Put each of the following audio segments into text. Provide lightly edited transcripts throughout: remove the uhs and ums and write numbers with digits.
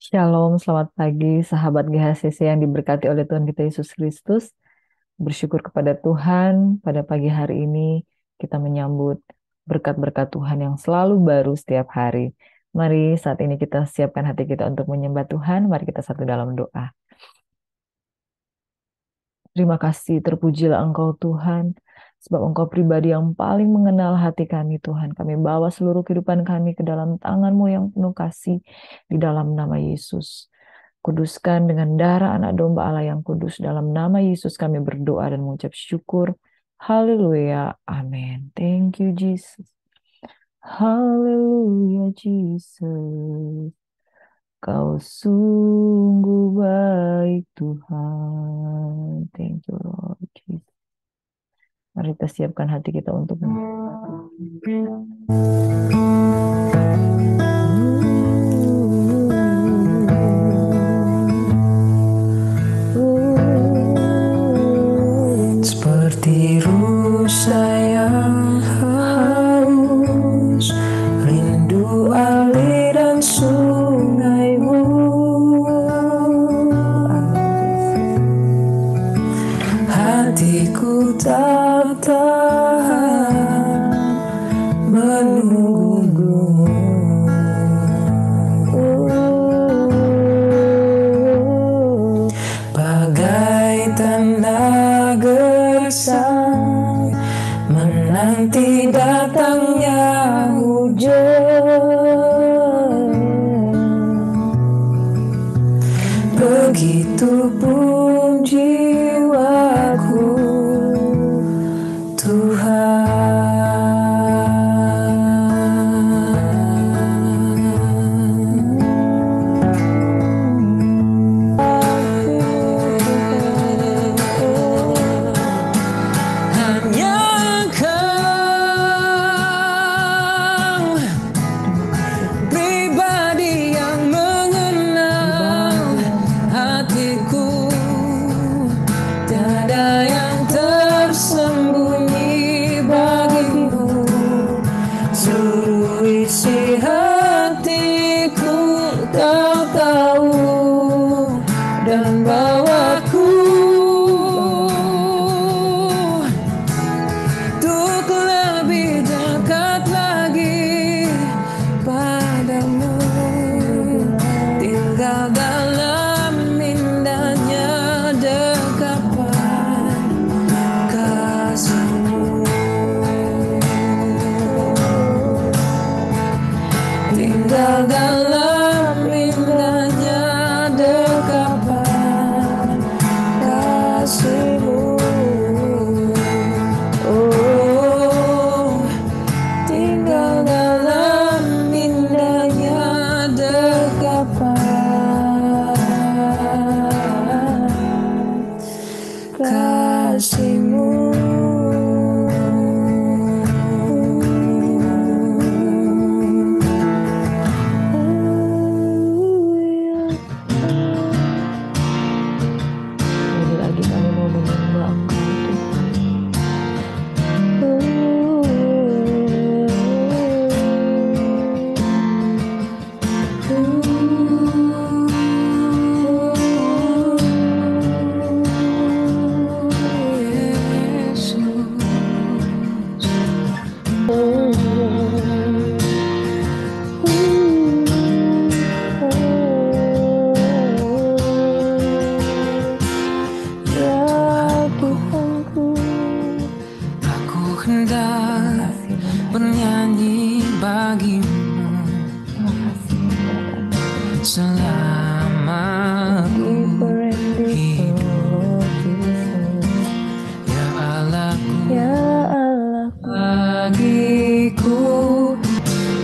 Shalom, selamat pagi sahabat GHCC yang diberkati oleh Tuhan kita Yesus Kristus. Bersyukur kepada Tuhan pada pagi hari ini kita menyambut berkat-berkat Tuhan yang selalu baru setiap hari. Mari saat ini kita siapkan hati kita untuk menyembah Tuhan. Mari kita satu dalam doa. Terima kasih, terpujilah Engkau Tuhan, sebab Engkau pribadi yang paling mengenal hati kami Tuhan. Kami bawa seluruh kehidupan kami ke dalam tangan-Mu yang penuh kasih di dalam nama Yesus. Kuduskan dengan darah anak domba Allah yang kudus. Dalam nama Yesus kami berdoa dan mengucap syukur. Haleluya. Amin. Thank you, Jesus. Haleluya, Jesus. Kau sungguh baik, Tuhan. Thank you, Lord Jesus. Mari kita siapkan hati kita untuk seperti rusa yang haus, rindu aliran sungaimu. Hatiku tak tahan menunggumu. Bagai tanda gersang menanti datangnya hujan, begitupun jiwaku, hanya Engkau pribadi yang mengenal hatiku. Tiada yang tersembunyi bagimu. Seluruh isi hatiku Kau tahu, dan bawaku untuk lebih dekat lagi padamu, tinggal dalam indahnya dekapan kasih-Mu, tinggal dalam indahnya dekapan kasih-Mu. Oh, tinggal dalam indahnya dekapan kasih-Mu. sekali lagi kami mau menyembah Engkau Ya Tuhanku. Aku hendak bernyanyi bagimu selama aku hidup. Ya Allahku, bagiku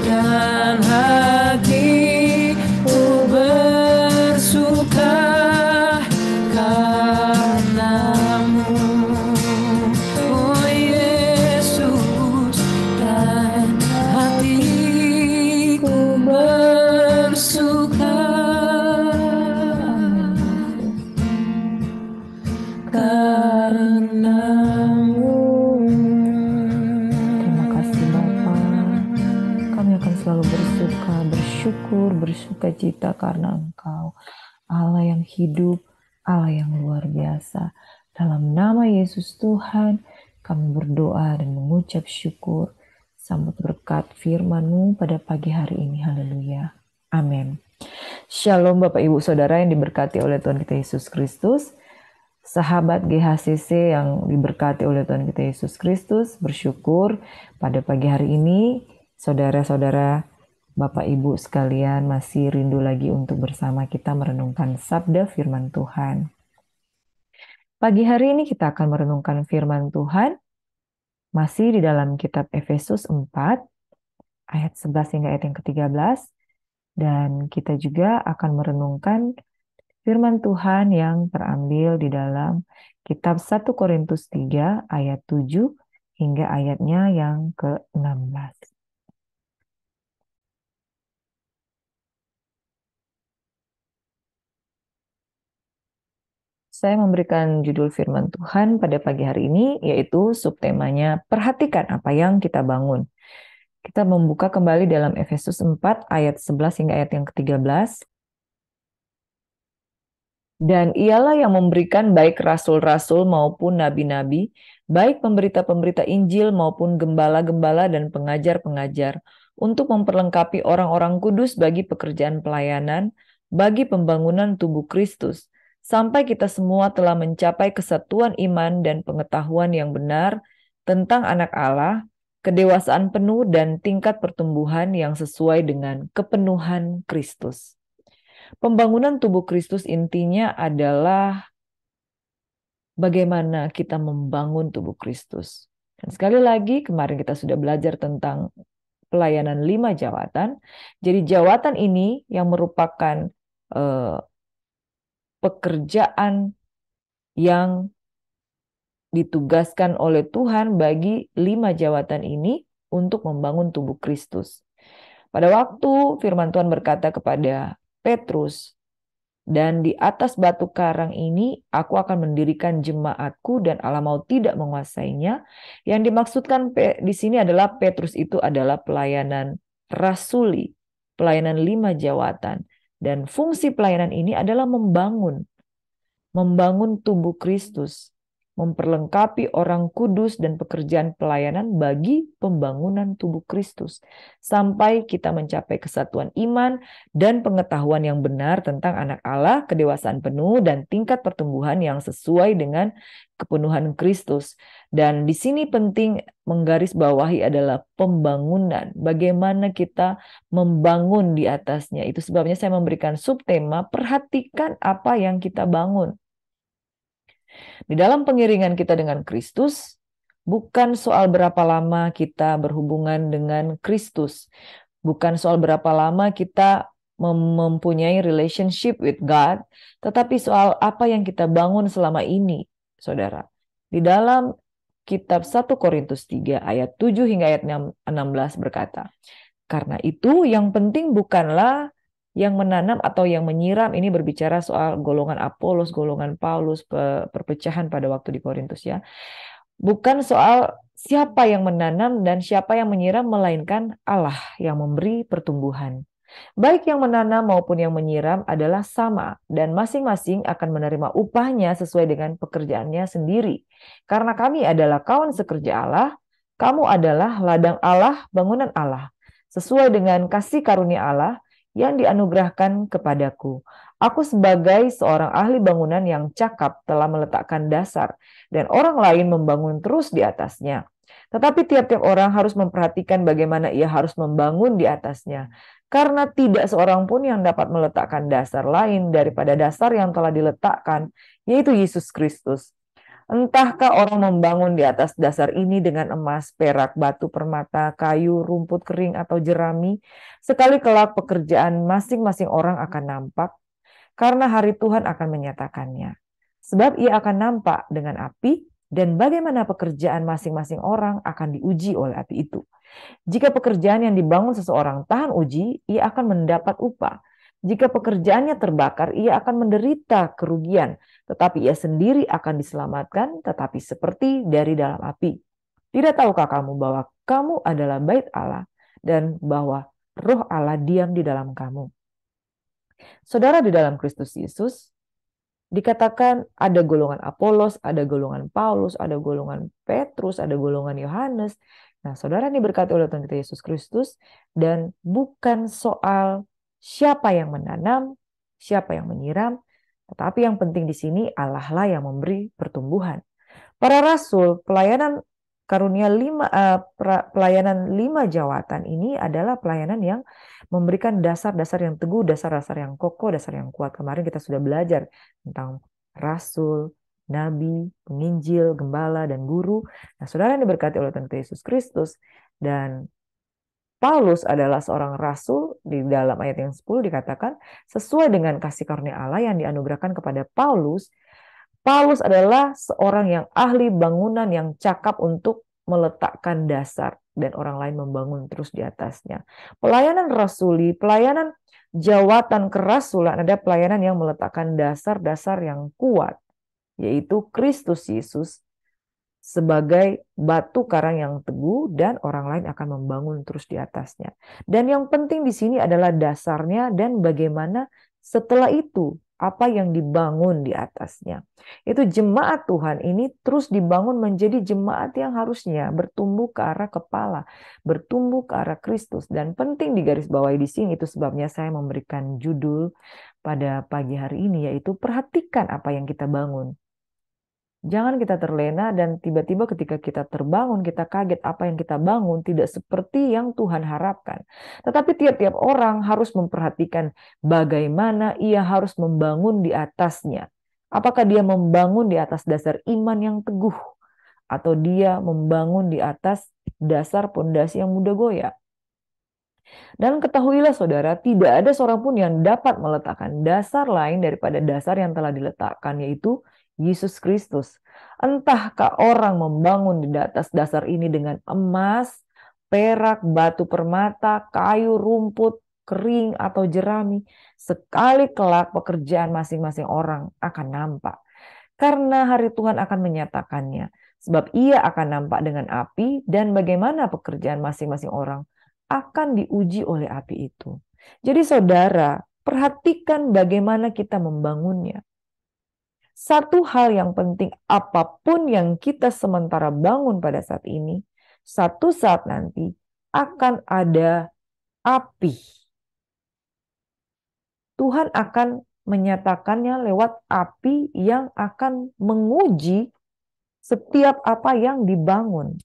dan hatiku bersuka karenamu, oh Yesus, dan hatiku bersuka bersyukur, bersuka cita karena Engkau, Allah yang hidup, Allah yang luar biasa. Dalam nama Yesus Tuhan, kami berdoa dan mengucap syukur. Sambut berkat firman-Mu pada pagi hari ini. Haleluya. Amin. Shalom Bapak Ibu Saudara yang diberkati oleh Tuhan kita Yesus Kristus. Sahabat GHCC yang diberkati oleh Tuhan kita Yesus Kristus, bersyukur pada pagi hari ini saudara-saudara Bapak Ibu sekalian masih rindu lagi untuk bersama kita merenungkan sabda firman Tuhan. Pagi hari ini kita akan merenungkan firman Tuhan masih di dalam kitab Efesus 4 ayat 11 hingga ayat yang ke-13, dan kita juga akan merenungkan firman Tuhan yang terambil di dalam kitab 1 Korintus 3 ayat 7 hingga ayatnya yang ke-16. Saya memberikan judul firman Tuhan pada pagi hari ini, yaitu subtemanya perhatikan apa yang kita bangun. Kita membuka kembali dalam Efesus 4 ayat 11 hingga ayat yang ke-13. Dan ialah yang memberikan baik rasul-rasul maupun nabi-nabi, baik pemberita-pemberita Injil maupun gembala-gembala dan pengajar-pengajar, untuk memperlengkapi orang-orang kudus bagi pekerjaan pelayanan, bagi pembangunan tubuh Kristus, sampai kita semua telah mencapai kesatuan iman dan pengetahuan yang benar tentang anak Allah, kedewasaan penuh dan tingkat pertumbuhan yang sesuai dengan kepenuhan Kristus. Pembangunan tubuh Kristus intinya adalah bagaimana kita membangun tubuh Kristus. Dan sekali lagi kemarin kita sudah belajar tentang pelayanan 5 jawatan. Jadi jawatan ini yang merupakan pekerjaan yang ditugaskan oleh Tuhan bagi 5 jawatan ini untuk membangun tubuh Kristus. Pada waktu firman Tuhan berkata kepada Petrus, dan di atas batu karang ini aku akan mendirikan jemaatku dan Allah mau tidak menguasainya. Yang dimaksudkan di sini adalah Petrus itu adalah pelayanan rasuli, pelayanan 5 jawatan. Dan fungsi pelayanan ini adalah membangun tubuh Kristus, memperlengkapi orang kudus dan pekerjaan pelayanan bagi pembangunan tubuh Kristus, sampai kita mencapai kesatuan iman dan pengetahuan yang benar tentang anak Allah, kedewasaan penuh dan tingkat pertumbuhan yang sesuai dengan kepenuhan Kristus. Dan di sini penting menggarisbawahi adalah pembangunan, bagaimana kita membangun di atasnya. Itu sebabnya saya memberikan subtema perhatikan apa yang kita bangun. Di dalam pengiringan kita dengan Kristus, bukan soal berapa lama kita berhubungan dengan Kristus, bukan soal berapa lama kita mempunyai relationship with God, tetapi soal apa yang kita bangun selama ini, saudara. Di dalam kitab 1 Korintus 3 ayat 7 hingga ayat 16 berkata, karena itu yang penting bukanlah yang menanam atau yang menyiram. Ini berbicara soal golongan Apolos, golongan Paulus, perpecahan pada waktu di Korintus ya. Bukan soal siapa yang menanam dan siapa yang menyiram, melainkan Allah yang memberi pertumbuhan. Baik yang menanam maupun yang menyiram adalah sama, dan masing-masing akan menerima upahnya sesuai dengan pekerjaannya sendiri. Karena kami adalah kawan sekerja Allah, kamu adalah ladang Allah, bangunan Allah, sesuai dengan kasih karunia Allah yang dianugerahkan kepadaku. Aku sebagai seorang ahli bangunan yang cakap telah meletakkan dasar, dan orang lain membangun terus di atasnya. Tetapi tiap-tiap orang harus memperhatikan bagaimana ia harus membangun di atasnya. Karena tidak seorang pun yang dapat meletakkan dasar lain daripada dasar yang telah diletakkan, yaitu Yesus Kristus. Entahkah orang membangun di atas dasar ini dengan emas, perak, batu permata, kayu, rumput kering, atau jerami, sekali kelak pekerjaan masing-masing orang akan nampak, karena hari Tuhan akan menyatakannya. Sebab ia akan nampak dengan api, dan bagaimana pekerjaan masing-masing orang akan diuji oleh api itu. Jika pekerjaan yang dibangun seseorang tahan uji, ia akan mendapat upah. Jika pekerjaannya terbakar, ia akan menderita kerugian, tetapi ia sendiri akan diselamatkan, tetapi seperti dari dalam api. Tidak tahukah kamu bahwa kamu adalah bait Allah, dan bahwa Roh Allah diam di dalam kamu. Saudara, di dalam Kristus Yesus dikatakan ada golongan Apolos, ada golongan Paulus, ada golongan Petrus, ada golongan Yohanes. Nah, saudara, ini berkati oleh Tuhan kita Yesus Kristus, dan bukan soal siapa yang menanam, siapa yang menyiram, tetapi yang penting di sini Allah lah yang memberi pertumbuhan. Para rasul, pelayanan karunia pelayanan 5 jawatan ini adalah pelayanan yang memberikan dasar-dasar yang teguh, dasar-dasar yang kokoh, dasar yang kuat. Kemarin kita sudah belajar tentang rasul, nabi, penginjil, gembala, dan guru. Nah, saudara yang diberkati oleh Tuhan Yesus Kristus, dan Paulus adalah seorang rasul. Di dalam ayat yang 10 dikatakan, sesuai dengan kasih karunia Allah yang dianugerahkan kepada Paulus, Paulus adalah seorang yang ahli bangunan yang cakap untuk meletakkan dasar dan orang lain membangun terus di atasnya. Pelayanan rasuli, pelayanan jawatan kerasulan, ada pelayanan yang meletakkan dasar-dasar yang kuat, yaitu Kristus Yesus sebagai batu karang yang teguh, dan orang lain akan membangun terus di atasnya. Dan yang penting di sini adalah dasarnya dan bagaimana setelah itu apa yang dibangun di atasnya. Itu jemaat Tuhan ini terus dibangun menjadi jemaat yang harusnya bertumbuh ke arah kepala, bertumbuh ke arah Kristus. Dan penting digarisbawahi di sini, itu sebabnya saya memberikan judul pada pagi hari ini, yaitu perhatikan apa yang kita bangun. Jangan kita terlena dan tiba-tiba ketika kita terbangun, kita kaget apa yang kita bangun tidak seperti yang Tuhan harapkan. Tetapi tiap-tiap orang harus memperhatikan bagaimana ia harus membangun di atasnya. Apakah dia membangun di atas dasar iman yang teguh, atau dia membangun di atas dasar pondasi yang mudah goyah. Dan ketahuilah saudara, tidak ada seorang pun yang dapat meletakkan dasar lain daripada dasar yang telah diletakkan, yaitu Yesus Kristus. Entahkah orang membangun di atas dasar ini dengan emas, perak, batu permata, kayu, rumput, kering, atau jerami, sekali kelak pekerjaan masing-masing orang akan nampak. Karena hari Tuhan akan menyatakannya. Sebab ia akan nampak dengan api, dan bagaimana pekerjaan masing-masing orang akan diuji oleh api itu. Jadi saudara, perhatikan bagaimana kita membangunnya. Satu hal yang penting, apapun yang kita sementara bangun pada saat ini, satu saat nanti akan ada api. Tuhan akan menyatakannya lewat api yang akan menguji setiap apa yang dibangun.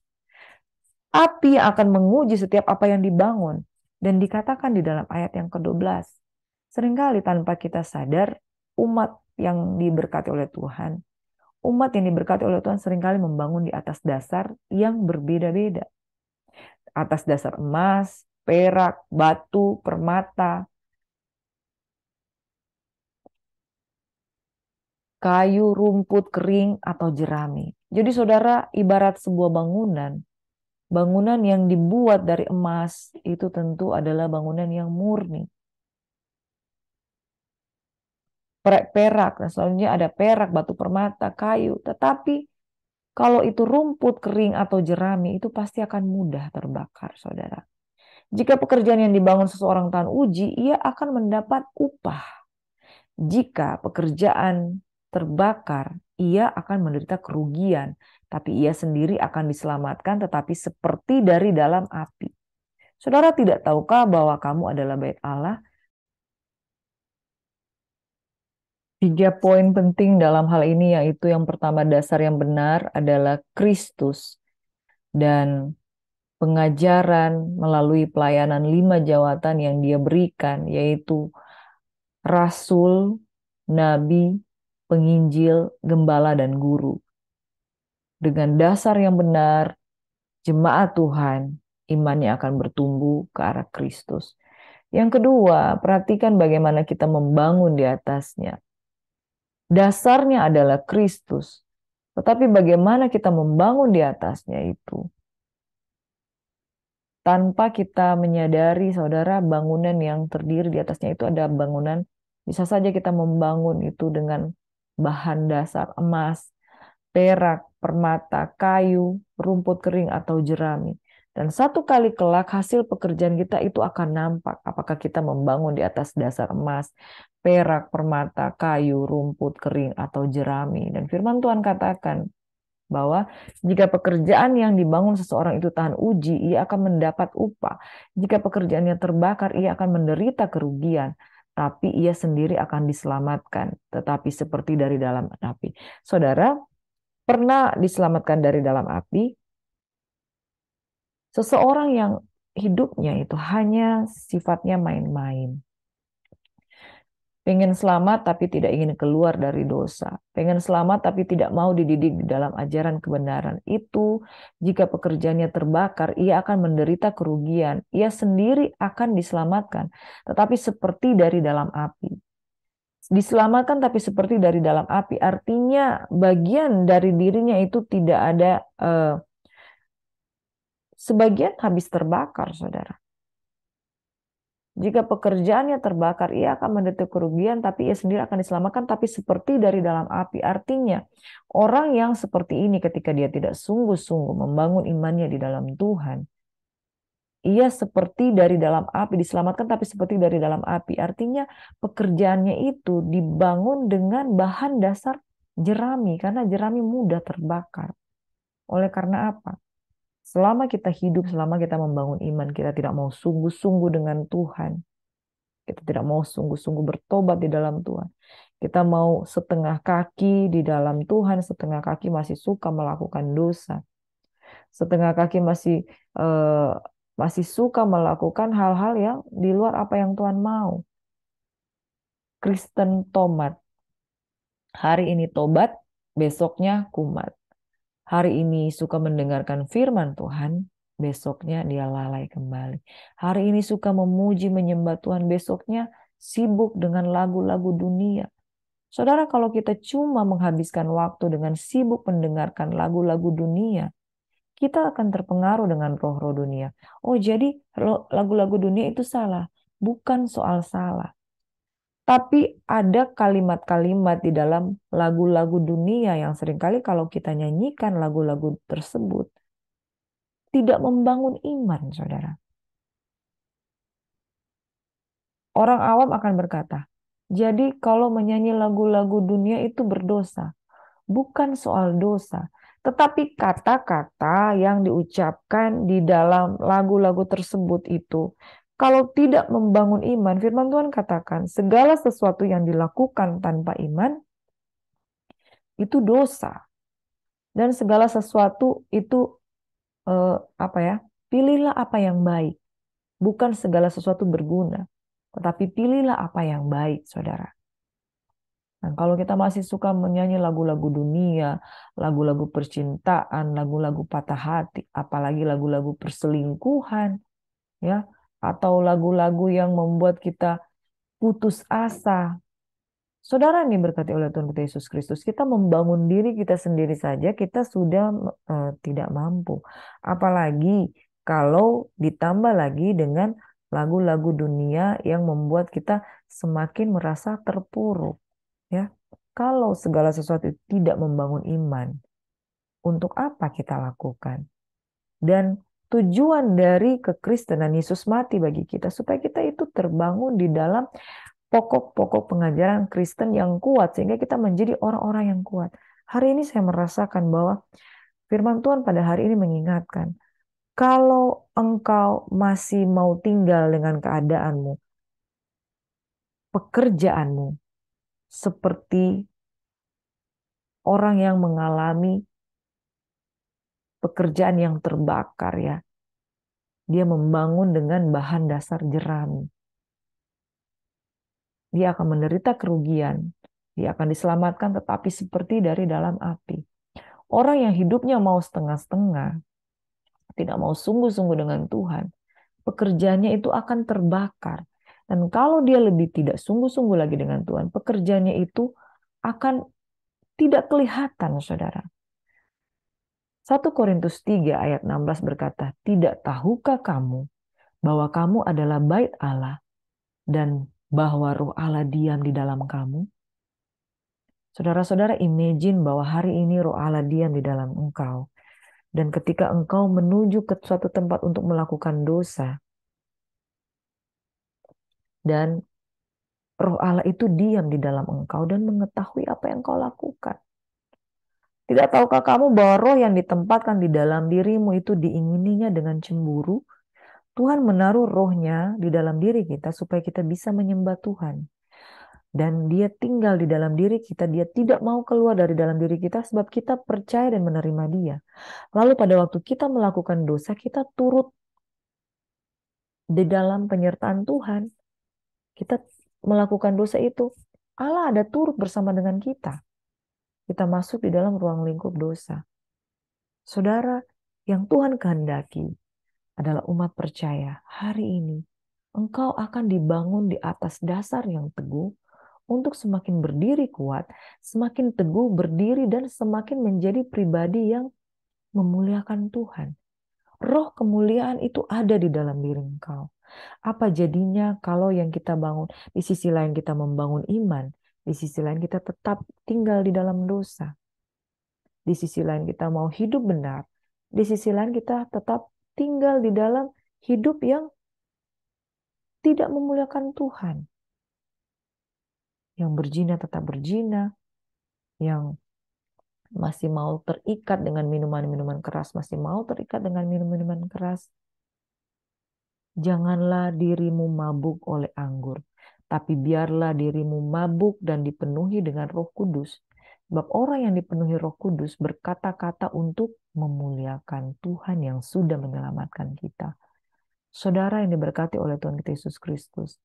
Api akan menguji setiap apa yang dibangun. Dan dikatakan di dalam ayat yang ke-12. Seringkali tanpa kita sadar, umat yang diberkati oleh Tuhan, umat yang diberkati oleh Tuhan seringkali membangun di atas dasar yang berbeda-beda. Atas dasar emas, perak, batu, permata, kayu, rumput kering, atau jerami. Jadi saudara, ibarat sebuah bangunan. Bangunan yang dibuat dari emas itu tentu adalah bangunan yang murni. Perak, dan selanjutnya ada perak, batu permata, kayu. Tetapi kalau itu rumput kering atau jerami, itu pasti akan mudah terbakar, saudara. Jika pekerjaan yang dibangun seseorang tahan uji, ia akan mendapat upah. Jika pekerjaan terbakar, ia akan menderita kerugian. Tapi ia sendiri akan diselamatkan, tetapi seperti dari dalam api. Saudara, tidak tahukah bahwa kamu adalah bait Allah? 3 poin penting dalam hal ini, yaitu yang pertama, dasar yang benar adalah Kristus. Dan pengajaran melalui pelayanan 5 jawatan yang dia berikan, yaitu rasul, nabi, penginjil, gembala, dan guru. Dengan dasar yang benar, jemaat Tuhan, imannya akan bertumbuh ke arah Kristus. Yang kedua, perhatikan bagaimana kita membangun di atasnya. Dasarnya adalah Kristus. Tetapi bagaimana kita membangun di atasnya itu? Tanpa kita menyadari, saudara, bangunan yang terdiri di atasnya itu ada bangunan. Bisa saja kita membangun itu dengan bahan dasar emas, perak, permata, kayu, rumput kering, atau jerami. Dan satu kali kelak hasil pekerjaan kita itu akan nampak. Apakah kita membangun di atas dasar emas, perak, permata, kayu, rumput kering, atau jerami. Dan firman Tuhan katakan bahwa jika pekerjaan yang dibangun seseorang itu tahan uji, ia akan mendapat upah. Jika pekerjaannya terbakar, ia akan menderita kerugian. Tapi ia sendiri akan diselamatkan, tetapi seperti dari dalam api. Saudara, pernah diselamatkan dari dalam api? Seseorang yang hidupnya itu hanya sifatnya main-main. Pengen selamat tapi tidak ingin keluar dari dosa. Pengen selamat tapi tidak mau dididik di dalam ajaran kebenaran. Itu jika pekerjaannya terbakar, ia akan menderita kerugian. Ia sendiri akan diselamatkan, tetapi seperti dari dalam api. Diselamatkan tapi seperti dari dalam api. Artinya bagian dari dirinya itu tidak ada, sebagian habis terbakar, saudara. Jika pekerjaannya terbakar, ia akan menderita kerugian, tapi ia sendiri akan diselamatkan, tapi seperti dari dalam api. Artinya, orang yang seperti ini ketika dia tidak sungguh-sungguh membangun imannya di dalam Tuhan, ia seperti dari dalam api, diselamatkan tapi seperti dari dalam api. Artinya, pekerjaannya itu dibangun dengan bahan dasar jerami, karena jerami mudah terbakar. Oleh karena apa? Selama kita hidup, selama kita membangun iman, kita tidak mau sungguh-sungguh dengan Tuhan. Kita tidak mau sungguh-sungguh bertobat di dalam Tuhan. Kita mau setengah kaki di dalam Tuhan, setengah kaki masih suka melakukan dosa. Setengah kaki masih suka melakukan hal-hal yang di luar apa yang Tuhan mau. Kristen tomat. Hari ini tobat, besoknya kumat. Hari ini suka mendengarkan firman Tuhan, besoknya dia lalai kembali. Hari ini suka memuji, menyembah Tuhan, besoknya sibuk dengan lagu-lagu dunia. Saudara, kalau kita cuma menghabiskan waktu dengan sibuk mendengarkan lagu-lagu dunia, kita akan terpengaruh dengan roh-roh dunia. Oh, jadi lagu-lagu dunia itu salah. Bukan soal salah. Tapi ada kalimat-kalimat di dalam lagu-lagu dunia yang seringkali kalau kita nyanyikan lagu-lagu tersebut, tidak membangun iman, saudara. Orang awam akan berkata, jadi kalau menyanyi lagu-lagu dunia itu berdosa. Bukan soal dosa, tetapi kata-kata yang diucapkan di dalam lagu-lagu tersebut itu, kalau tidak membangun iman, firman Tuhan katakan, segala sesuatu yang dilakukan tanpa iman, itu dosa. Dan segala sesuatu itu, pilihlah apa yang baik. Bukan segala sesuatu berguna, tetapi pilihlah apa yang baik, saudara. Nah, kalau kita masih suka menyanyi lagu-lagu dunia, lagu-lagu percintaan, lagu-lagu patah hati, apalagi lagu-lagu perselingkuhan, ya, atau lagu-lagu yang membuat kita putus asa. Saudara nih berkati oleh Tuhan kita Yesus Kristus, kita membangun diri kita sendiri saja, kita sudah tidak mampu. Apalagi kalau ditambah lagi dengan lagu-lagu dunia yang membuat kita semakin merasa terpuruk. Ya, kalau segala sesuatu tidak membangun iman, untuk apa kita lakukan? Dan tujuan dari kekristenan, Yesus mati bagi kita supaya kita itu terbangun di dalam pokok-pokok pengajaran Kristen yang kuat sehingga kita menjadi orang-orang yang kuat. Hari ini saya merasakan bahwa firman Tuhan pada hari ini mengingatkan, kalau engkau masih mau tinggal dengan keadaanmu, pekerjaanmu, seperti orang yang mengalami pekerjaan yang terbakar, ya. Dia membangun dengan bahan dasar jerami. Dia akan menderita kerugian. Dia akan diselamatkan tetapi seperti dari dalam api. Orang yang hidupnya mau setengah-setengah, tidak mau sungguh-sungguh dengan Tuhan, pekerjaannya itu akan terbakar. Dan kalau dia lebih tidak sungguh-sungguh lagi dengan Tuhan, pekerjaannya itu akan tidak kelihatan, saudara. 1 Korintus 3 ayat 16 berkata, tidak tahukah kamu bahwa kamu adalah bait Allah dan bahwa roh Allah diam di dalam kamu? Saudara-saudara, imagine bahwa hari ini roh Allah diam di dalam engkau. Dan ketika engkau menuju ke suatu tempat untuk melakukan dosa, dan Roh Allah itu diam di dalam engkau dan mengetahui apa yang kau lakukan. Tidak tahukah kamu bahwa roh yang ditempatkan di dalam dirimu itu diingininya dengan cemburu? Tuhan menaruh rohnya di dalam diri kita supaya kita bisa menyembah Tuhan. Dan dia tinggal di dalam diri kita, dia tidak mau keluar dari dalam diri kita sebab kita percaya dan menerima dia. Lalu pada waktu kita melakukan dosa, kita turut di dalam penyertaan Tuhan. Kita melakukan dosa itu, Allah ada turut bersama dengan kita. Kita masuk di dalam ruang lingkup dosa. Saudara, yang Tuhan kehendaki adalah umat percaya. Hari ini, engkau akan dibangun di atas dasar yang teguh untuk semakin berdiri kuat, semakin teguh berdiri dan semakin menjadi pribadi yang memuliakan Tuhan. Roh kemuliaan itu ada di dalam diri engkau. Apa jadinya kalau yang kita bangun, di sisi lain kita membangun iman, di sisi lain kita tetap tinggal di dalam dosa. Di sisi lain kita mau hidup benar, di sisi lain kita tetap tinggal di dalam hidup yang tidak memuliakan Tuhan. Yang berzina tetap berzina, yang masih mau terikat dengan minuman-minuman keras, masih mau terikat dengan minum-minuman keras. Janganlah dirimu mabuk oleh anggur, tapi biarlah dirimu mabuk dan dipenuhi dengan Roh Kudus. Sebab orang yang dipenuhi Roh Kudus berkata-kata untuk memuliakan Tuhan yang sudah menyelamatkan kita. Saudara yang diberkati oleh Tuhan kita Yesus Kristus,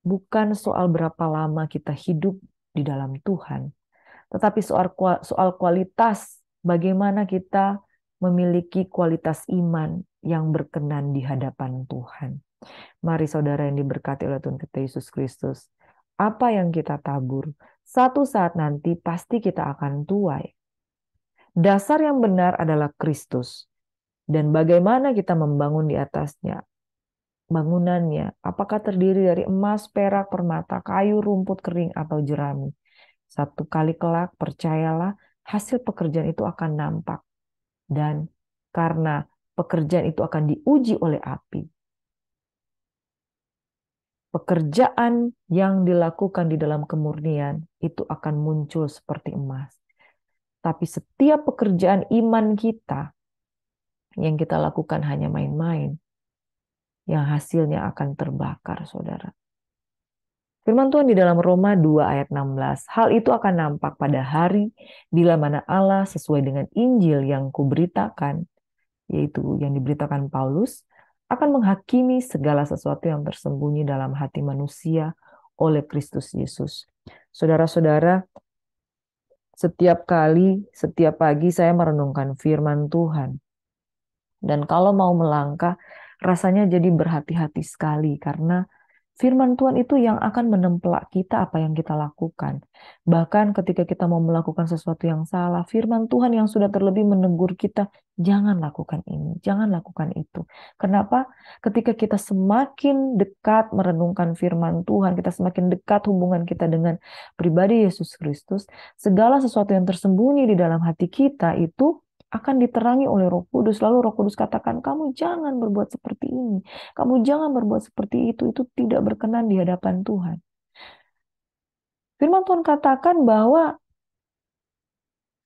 bukan soal berapa lama kita hidup di dalam Tuhan, tetapi soal kualitas, bagaimana kita memiliki kualitas iman yang berkenan di hadapan Tuhan. Mari saudara yang diberkati oleh Tuhan kita Yesus Kristus, apa yang kita tabur, satu saat nanti pasti kita akan tuai. Dasar yang benar adalah Kristus. Dan bagaimana kita membangun di atasnya? Bangunannya, apakah terdiri dari emas, perak, permata, kayu, rumput kering, atau jerami? Satu kali kelak, percayalah, hasil pekerjaan itu akan nampak. Dan karena pekerjaan itu akan diuji oleh api, pekerjaan yang dilakukan di dalam kemurnian itu akan muncul seperti emas. Tapi setiap pekerjaan iman kita yang kita lakukan hanya main-main, yang hasilnya akan terbakar, saudara. Firman Tuhan di dalam Roma 2 ayat 16, hal itu akan nampak pada hari bila mana Allah sesuai dengan Injil yang kuberitakan, yaitu yang diberitakan Paulus, akan menghakimi segala sesuatu yang tersembunyi dalam hati manusia oleh Kristus Yesus. Saudara-saudara, setiap pagi saya merenungkan firman Tuhan. Dan kalau mau melangkah, rasanya jadi berhati-hati sekali karena firman Tuhan itu yang akan menemplak kita apa yang kita lakukan. Bahkan ketika kita mau melakukan sesuatu yang salah, firman Tuhan yang sudah terlebih menegur kita, jangan lakukan ini, jangan lakukan itu. Kenapa? Ketika kita semakin dekat merenungkan firman Tuhan, kita semakin dekat hubungan kita dengan pribadi Yesus Kristus, segala sesuatu yang tersembunyi di dalam hati kita itu akan diterangi oleh Roh Kudus. Lalu Roh Kudus katakan, kamu jangan berbuat seperti ini. Kamu jangan berbuat seperti itu tidak berkenan di hadapan Tuhan. Firman Tuhan katakan bahwa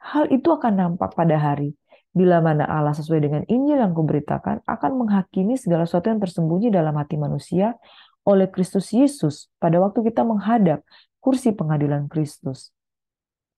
hal itu akan nampak pada hari bila mana Allah sesuai dengan Injil yang kuberitakan akan menghakimi segala sesuatu yang tersembunyi dalam hati manusia oleh Kristus Yesus pada waktu kita menghadap kursi pengadilan Kristus.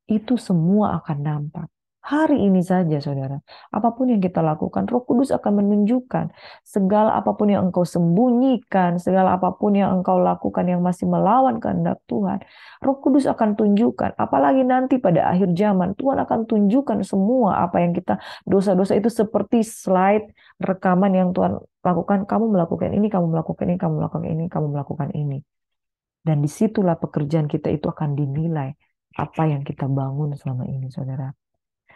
Itu semua akan nampak. Hari ini saja, saudara, apapun yang kita lakukan, Roh Kudus akan menunjukkan segala apapun yang engkau sembunyikan, segala apapun yang engkau lakukan yang masih melawan kehendak Tuhan. Roh Kudus akan tunjukkan, apalagi nanti pada akhir zaman, Tuhan akan tunjukkan semua apa yang kita, dosa-dosa itu seperti slide rekaman yang Tuhan lakukan. Kamu melakukan ini, kamu melakukan ini, kamu melakukan ini, kamu melakukan ini. Dan disitulah pekerjaan kita itu akan dinilai apa yang kita bangun selama ini, saudara.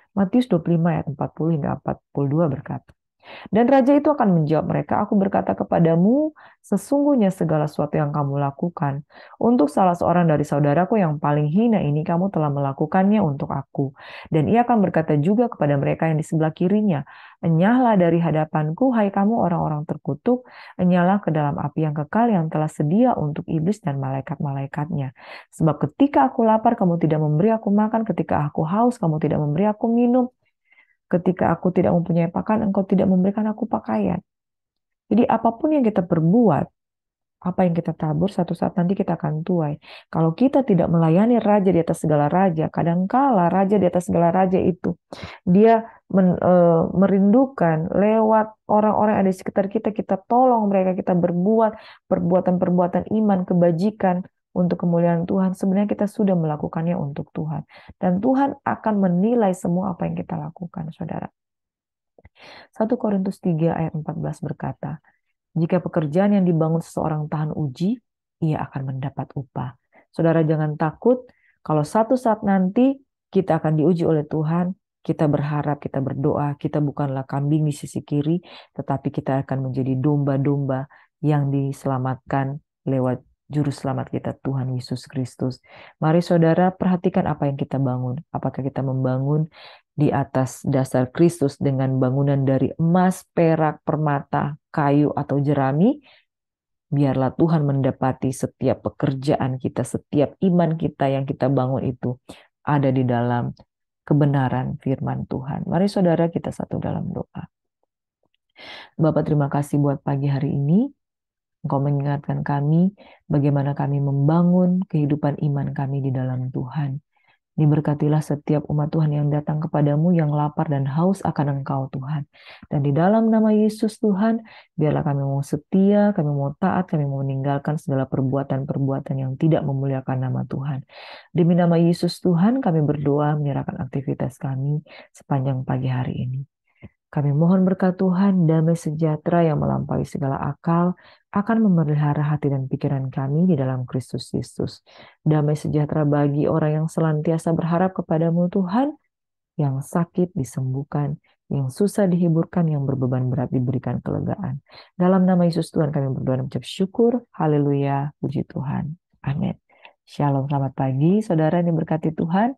Matius 25 ayat 40 hingga 42 berkata, Dan raja itu akan menjawab mereka, aku berkata kepadamu, sesungguhnya segala sesuatu yang kamu lakukan untuk salah seorang dari saudaraku yang paling hina ini, kamu telah melakukannya untuk aku. Dan ia akan berkata juga kepada mereka yang di sebelah kirinya, enyahlah dari hadapanku, hai kamu orang-orang terkutuk, enyahlah ke dalam api yang kekal yang telah sedia untuk iblis dan malaikat-malaikatnya. Sebab ketika aku lapar, kamu tidak memberi aku makan, ketika aku haus, kamu tidak memberi aku minum, ketika aku tidak mempunyai pakaian, engkau tidak memberikan aku pakaian. Jadi apapun yang kita perbuat, apa yang kita tabur, satu saat nanti kita akan tuai. Kalau kita tidak melayani raja di atas segala raja, kadangkala raja di atas segala raja itu, dia merindukan lewat orang-orang yang ada di sekitar kita, kita tolong mereka, kita berbuat perbuatan-perbuatan iman, kebajikan, untuk kemuliaan Tuhan. Sebenarnya kita sudah melakukannya untuk Tuhan. Dan Tuhan akan menilai semua apa yang kita lakukan, saudara. 1 Korintus 3 ayat 14 berkata, jika pekerjaan yang dibangun seseorang tahan uji, ia akan mendapat upah. Saudara jangan takut kalau satu saat nanti kita akan diuji oleh Tuhan, kita berharap, kita berdoa, kita bukanlah kambing di sisi kiri, tetapi kita akan menjadi domba-domba yang diselamatkan lewat Juru Selamat kita, Tuhan Yesus Kristus. Mari saudara perhatikan apa yang kita bangun. Apakah kita membangun di atas dasar Kristus dengan bangunan dari emas, perak, permata, kayu, atau jerami? Biarlah Tuhan mendapati setiap pekerjaan kita, setiap iman kita yang kita bangun itu ada di dalam kebenaran firman Tuhan. Mari saudara kita satu dalam doa. Bapak terima kasih buat pagi hari ini. Engkau mengingatkan kami bagaimana kami membangun kehidupan iman kami di dalam Tuhan. Diberkatilah setiap umat Tuhan yang datang kepadamu yang lapar dan haus akan Engkau Tuhan. Dan di dalam nama Yesus Tuhan, biarlah kami mau setia, kami mau taat, kami mau meninggalkan segala perbuatan-perbuatan yang tidak memuliakan nama Tuhan. Demi nama Yesus Tuhan, kami berdoa menyerahkan aktivitas kami sepanjang pagi hari ini. Kami mohon berkat Tuhan, damai sejahtera yang melampaui segala akal akan memelihara hati dan pikiran kami di dalam Kristus Yesus. Damai sejahtera bagi orang yang senantiasa berharap kepadamu Tuhan, yang sakit disembuhkan, yang susah dihiburkan, yang berbeban berat diberikan kelegaan. Dalam nama Yesus Tuhan kami berdoa dan mengucap syukur. Haleluya, puji Tuhan. Amin. Shalom, selamat pagi saudara yang diberkati Tuhan.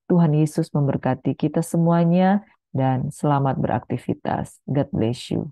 Tuhan Yesus memberkati kita semuanya. Dan selamat beraktivitas. God bless you.